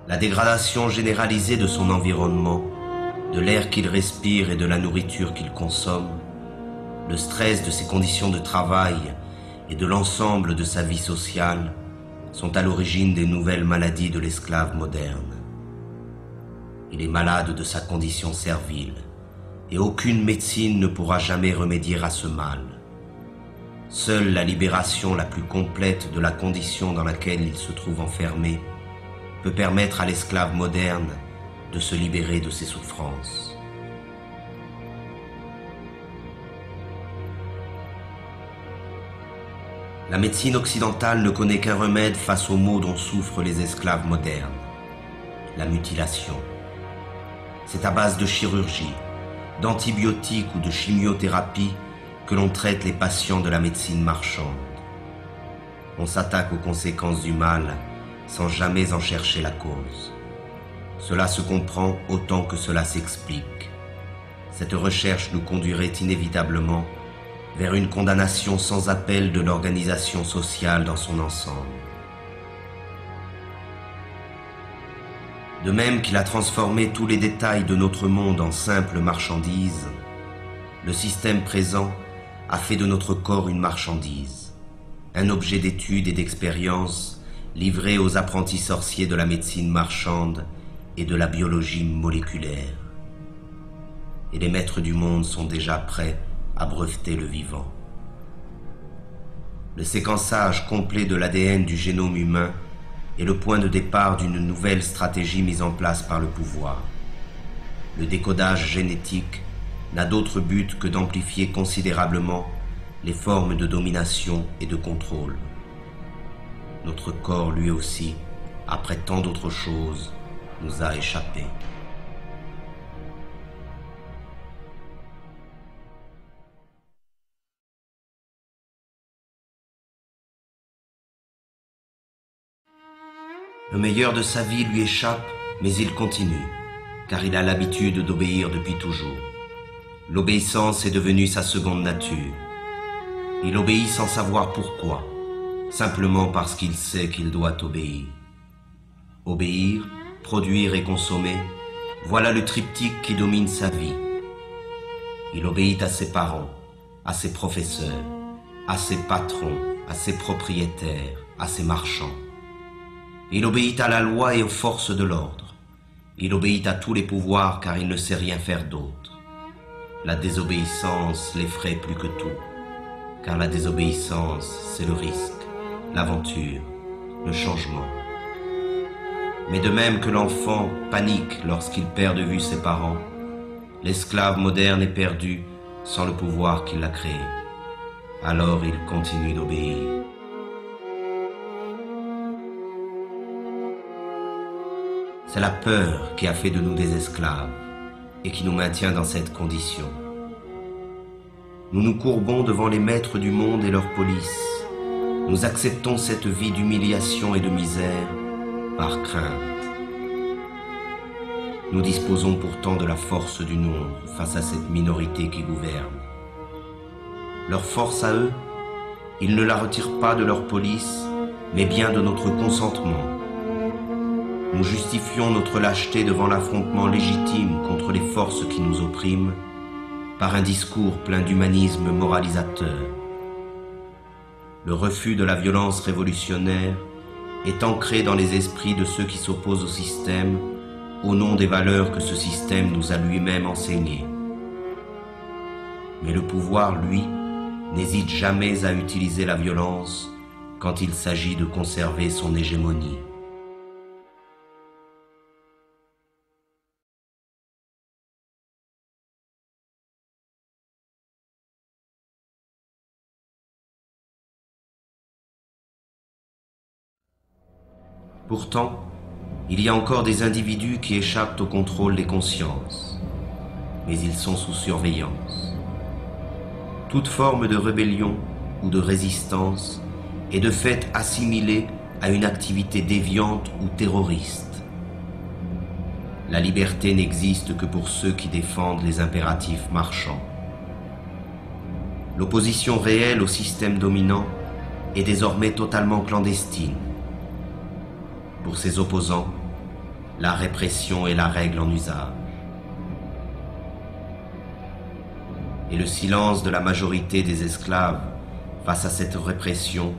La dégradation généralisée de son environnement, de l'air qu'il respire et de la nourriture qu'il consomme, le stress de ses conditions de travail et de l'ensemble de sa vie sociale sont à l'origine des nouvelles maladies de l'esclave moderne. Il est malade de sa condition servile et aucune médecine ne pourra jamais remédier à ce mal. Seule la libération la plus complète de la condition dans laquelle il se trouve enfermé peut permettre à l'esclave moderne de se libérer de ses souffrances. La médecine occidentale ne connaît qu'un remède face aux maux dont souffrent les esclaves modernes, la mutilation. C'est à base de chirurgie, d'antibiotiques ou de chimiothérapie que l'on traite les patients de la médecine marchande. On s'attaque aux conséquences du mal sans jamais en chercher la cause. Cela se comprend autant que cela s'explique. Cette recherche nous conduirait inévitablement vers une condamnation sans appel de l'organisation sociale dans son ensemble. De même qu'il a transformé tous les détails de notre monde en simples marchandises, le système présent a fait de notre corps une marchandise, un objet d'étude et d'expérience livré aux apprentis sorciers de la médecine marchande et de la biologie moléculaire. Et les maîtres du monde sont déjà prêts à breveter le vivant. Le séquençage complet de l'ADN du génome humain est le point de départ d'une nouvelle stratégie mise en place par le pouvoir. Le décodage génétique n'a d'autre but que d'amplifier considérablement les formes de domination et de contrôle. Notre corps, lui aussi, après tant d'autres choses, nous a échappé. Le meilleur de sa vie lui échappe, mais il continue, car il a l'habitude d'obéir depuis toujours. L'obéissance est devenue sa seconde nature. Il obéit sans savoir pourquoi, simplement parce qu'il sait qu'il doit obéir. Obéir, produire et consommer, voilà le triptyque qui domine sa vie. Il obéit à ses parents, à ses professeurs, à ses patrons, à ses propriétaires, à ses marchands. Il obéit à la loi et aux forces de l'ordre. Il obéit à tous les pouvoirs car il ne sait rien faire d'autre. La désobéissance l'effraie plus que tout, car la désobéissance, c'est le risque, l'aventure, le changement. Mais de même que l'enfant panique lorsqu'il perd de vue ses parents, l'esclave moderne est perdu sans le pouvoir qui l'a créé. Alors il continue d'obéir. C'est la peur qui a fait de nous des esclaves et qui nous maintient dans cette condition. Nous nous courbons devant les maîtres du monde et leur police. Nous acceptons cette vie d'humiliation et de misère par crainte. Nous disposons pourtant de la force du nombre face à cette minorité qui gouverne. Leur force à eux, ils ne la retirent pas de leur police, mais bien de notre consentement. Nous justifions notre lâcheté devant l'affrontement légitime contre les forces qui nous oppriment par un discours plein d'humanisme moralisateur. Le refus de la violence révolutionnaire est ancré dans les esprits de ceux qui s'opposent au système au nom des valeurs que ce système nous a lui-même enseignées. Mais le pouvoir, lui, n'hésite jamais à utiliser la violence quand il s'agit de conserver son hégémonie. Pourtant, il y a encore des individus qui échappent au contrôle des consciences, mais ils sont sous surveillance. Toute forme de rébellion ou de résistance est de fait assimilée à une activité déviante ou terroriste. La liberté n'existe que pour ceux qui défendent les impératifs marchands. L'opposition réelle au système dominant est désormais totalement clandestine. Pour ses opposants, la répression est la règle en usage. Et le silence de la majorité des esclaves face à cette répression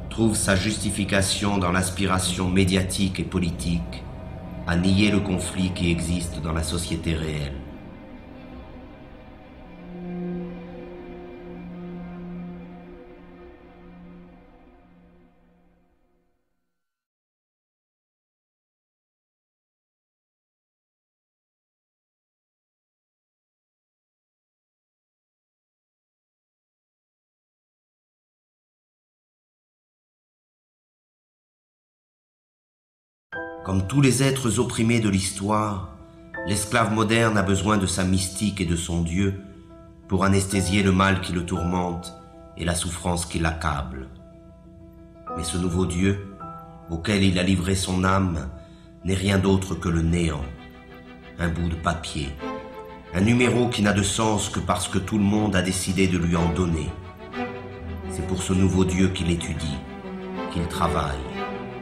trouve sa justification dans l'aspiration médiatique et politique à nier le conflit qui existe dans la société réelle. Comme tous les êtres opprimés de l'histoire, l'esclave moderne a besoin de sa mystique et de son Dieu pour anesthésier le mal qui le tourmente et la souffrance qui l'accable. Mais ce nouveau Dieu, auquel il a livré son âme, n'est rien d'autre que le néant, un bout de papier, un numéro qui n'a de sens que parce que tout le monde a décidé de lui en donner. C'est pour ce nouveau Dieu qu'il étudie, qu'il travaille,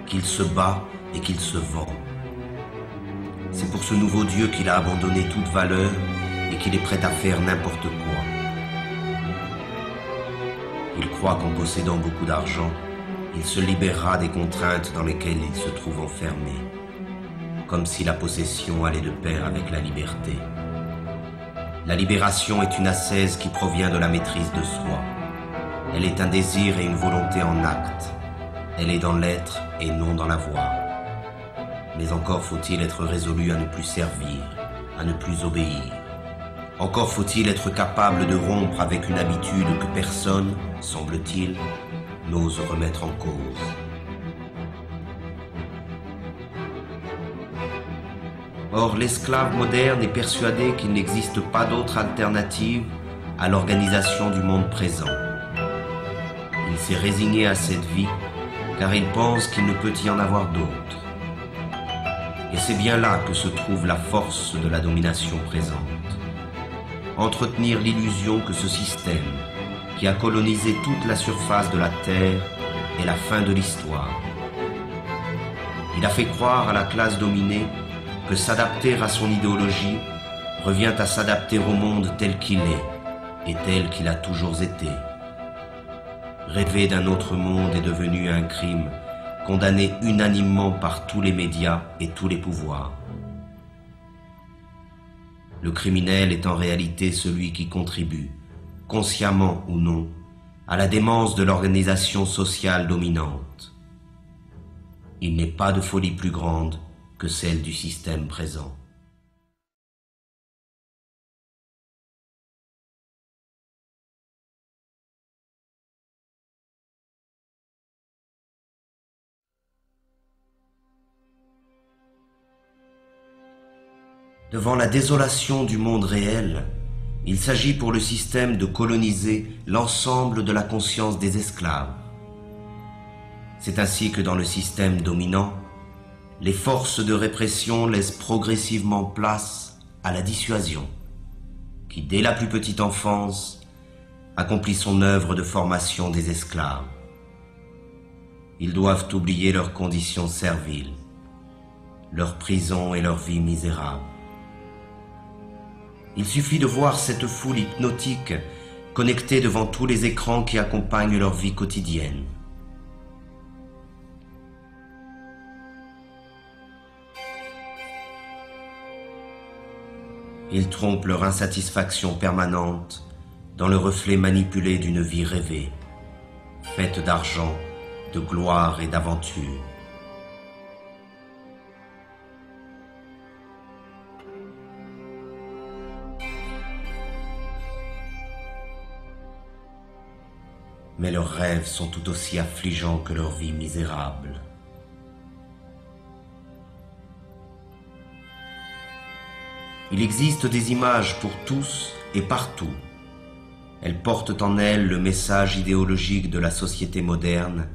qu'il se bat et qu'il se vend. C'est pour ce nouveau Dieu qu'il a abandonné toute valeur et qu'il est prêt à faire n'importe quoi. Il croit qu'en possédant beaucoup d'argent, il se libérera des contraintes dans lesquelles il se trouve enfermé, comme si la possession allait de pair avec la liberté. La libération est une ascèse qui provient de la maîtrise de soi. Elle est un désir et une volonté en acte. Elle est dans l'être et non dans l'avoir. Mais encore faut-il être résolu à ne plus servir, à ne plus obéir. Encore faut-il être capable de rompre avec une habitude que personne, semble-t-il, n'ose remettre en cause. Or, l'esclave moderne est persuadé qu'il n'existe pas d'autre alternative à l'organisation du monde présent. Il s'est résigné à cette vie car il pense qu'il ne peut y en avoir d'autre. Et c'est bien là que se trouve la force de la domination présente. Entretenir l'illusion que ce système, qui a colonisé toute la surface de la Terre, est la fin de l'histoire. Il a fait croire à la classe dominée que s'adapter à son idéologie revient à s'adapter au monde tel qu'il est et tel qu'il a toujours été. Rêver d'un autre monde est devenu un crime condamné unanimement par tous les médias et tous les pouvoirs. Le criminel est en réalité celui qui contribue, consciemment ou non, à la démence de l'organisation sociale dominante. Il n'est pas de folie plus grande que celle du système présent. Devant la désolation du monde réel, il s'agit pour le système de coloniser l'ensemble de la conscience des esclaves. C'est ainsi que dans le système dominant, les forces de répression laissent progressivement place à la dissuasion, qui dès la plus petite enfance accomplit son œuvre de formation des esclaves. Ils doivent oublier leurs conditions serviles, leur prison et leur vie misérable. Il suffit de voir cette foule hypnotique connectée devant tous les écrans qui accompagnent leur vie quotidienne. Ils trompent leur insatisfaction permanente dans le reflet manipulé d'une vie rêvée, faite d'argent, de gloire et d'aventure. Mais leurs rêves sont tout aussi affligeants que leur vie misérable. Il existe des images pour tous et partout. Elles portent en elles le message idéologique de la société moderne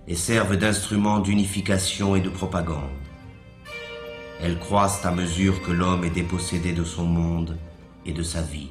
et servent d'instruments d'unification et de propagande. Elles croissent à mesure que l'homme est dépossédé de son monde et de sa vie.